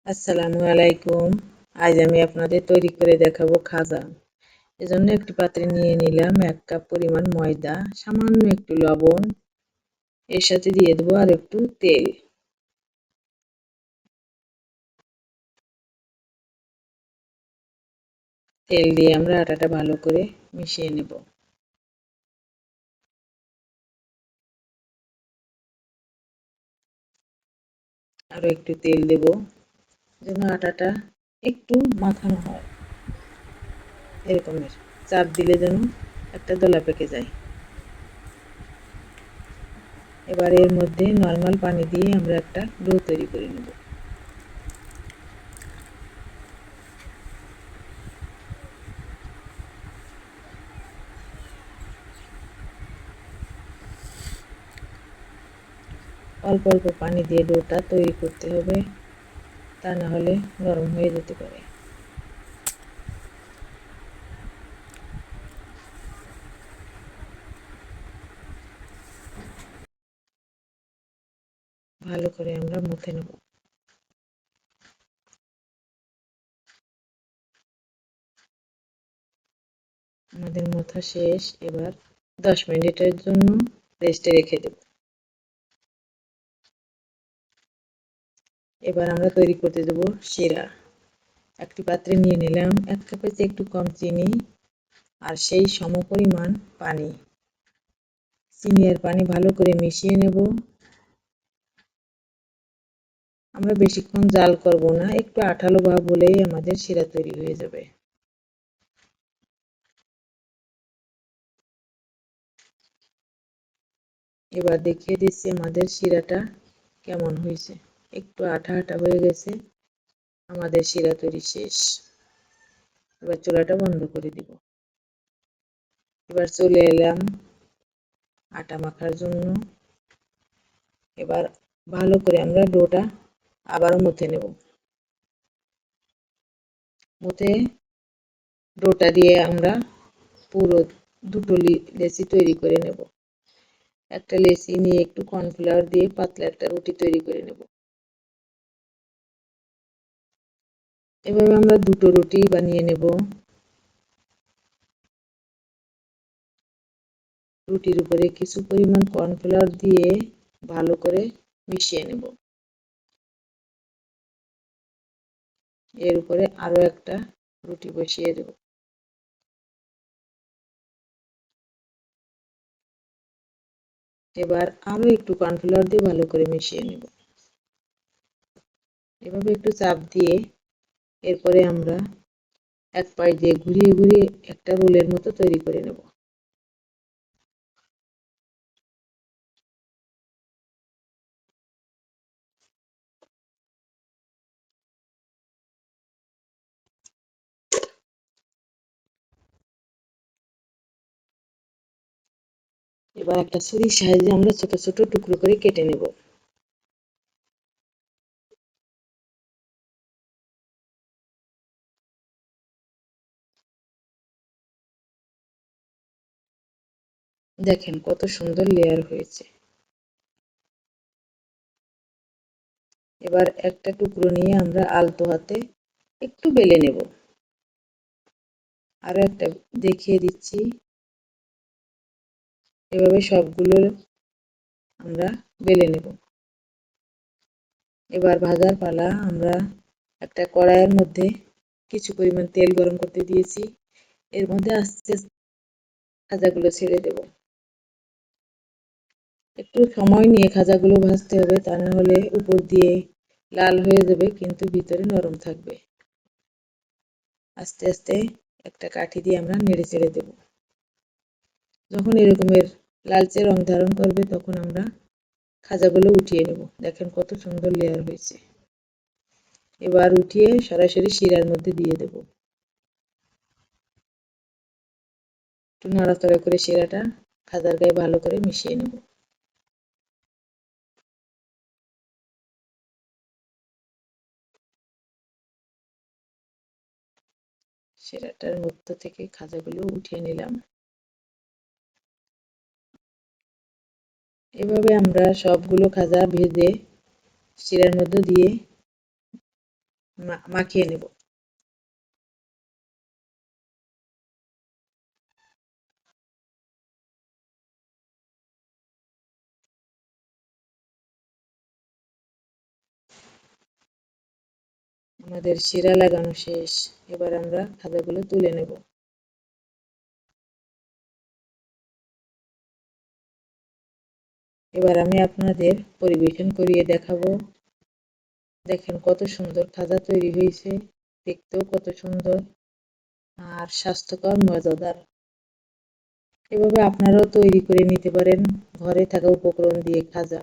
আসসালামু আলাইকুম। আজ আমি আপনাদের তৈরি করে দেখাবো খাজা। এজন্য একটি পাত্রে নিয়ে নিলাম 1 কাপ পরিমাণ ময়দা, সামান্য একটু লবণ, এর সাথে দিয়ে দেবো আর একটু তেল। তেল দিয়ে আমরা আটাটা ভালো করে মিশিয়ে নেব। আরও একটু তেল দেব যেন আটাটা একটু মাখানো হয়, এরকমের চাপ দিলে যেন একটা দলা পেকে যায়। এবার এর মধ্যে নর্মাল পানি দিয়ে আমরা একটা ডো তৈরি করে নেব। অল্প অল্প পানি দিয়ে ডোটা তৈরি করতে হবে, তা না হলে নরম হয়ে যেতে পারে। ভালো করে আমরা মুথে নেব। আমাদের মোথা শেষ। এবার 10 মিনিটের জন্য রেস্টে রেখে দেব। এবার আমরা তৈরি করতে দেব শিরা। একটি পাত্রে নিয়ে নিলাম 1 কাপের চেয়ে একটু কম চিনি আর সেই সমপরিমাণ পানি। চিনি আর পানি ভালো করে মিশিয়ে নেব। আমরা বেশিক্ষণ জাল করব না, একটু আঠালো ভাব হলেই আমাদের শিরা তৈরি হয়ে যাবে। এবার দেখিয়ে দিচ্ছি আমাদের শিরাটা কেমন হয়েছে। একটু আঠা আঠা হয়ে গেছে। আমাদের শিরা তৈরি শেষ। এবার চুলাটা বন্ধ করে দিব। এবার চলে এলাম আটা মাখার জন্য। এবার ভালো করে আমরা ডোটা আবারও মুথে নেব। মুথে ডোটা দিয়ে আমরা পুরো দুটো লেচি তৈরি করে নেব। একটা লেচি নিয়ে একটু কর্নফ্লাওয়ার দিয়ে পাতলা একটা রুটি তৈরি করে নেব। এভাবে আমরা দুটো রুটি বানিয়ে নেব। রুটির উপরে কিছু পরিমাণ কর্নফ্লাওয়ার দিয়ে ভালো করে মিশিয়ে নেব। এর উপরে আরও একটা রুটি বসিয়ে দেব। এবার আরও একটু কর্নফ্লাওয়ার দিয়ে ভালো করে মিশিয়ে নেব। এভাবে একটু চাপ দিয়ে এরপরে আমরা এক পাশ দিয়ে ঘুরিয়ে ঘুরিয়ে একটা রোলের মতো তৈরি করে নেব। এবার একটা ছুরির সাহায্যে আমরা ছোট ছোট টুকরো করে কেটে নেব। দেখেন কত সুন্দর লেয়ার হয়েছে। এবার একটা টুকরো নিয়ে আমরা আলতো হাতে একটু বেলে নেব। আরও একটা দেখিয়ে দিচ্ছি। এভাবে সবগুলো আমরা বেলে নেব। এবার ভাজার পালা। আমরা একটা কড়াইয়ের মধ্যে কিছু পরিমাণ তেল গরম করতে দিয়েছি। এর মধ্যে আস্তে আস্তে খাজাগুলো ছেড়ে দেব। একটু সময় নিয়ে খাজাগুলো ভাজতে হবে, তা না হলে উপর দিয়ে লাল হয়ে যাবে কিন্তু ভিতরে নরম থাকবে। আস্তে আস্তে একটা কাঠি দিয়ে আমরা নেড়ে চেড়ে দেব। যখন এরকমের লালচে রং ধারণ করবে তখন আমরা খাজাগুলো উঠিয়ে নেব। দেখেন কত সুন্দর লেয়ার হয়েছে। এবার উঠিয়ে সরাসরি শিরার মধ্যে দিয়ে দেব। একটু নাড়াচাড়া করে শিরাটা খাজার গায়ে ভালো করে মিশিয়ে নেব। শিরাটার মধ্য থেকে খাজাগুলো উঠিয়ে নিলাম। এভাবে আমরা সবগুলো খাজা ভেজে শিরার মধ্যে দিয়ে মাখিয়ে নেব। আমাদের শিরা লাগানো শেষ। এবার আমরা খাজাগুলো তুলে নেব। এবার আমি আপনাদের পরিবেশন করিয়ে দেখাবো। দেখেন কত সুন্দর খাজা তৈরি হয়েছে, দেখতেও কত সুন্দর আর স্বাস্থ্যকর, মজাদার। এভাবে আপনারাও তৈরি করে নিতে পারেন ঘরে থাকা উপকরণ দিয়ে খাজা।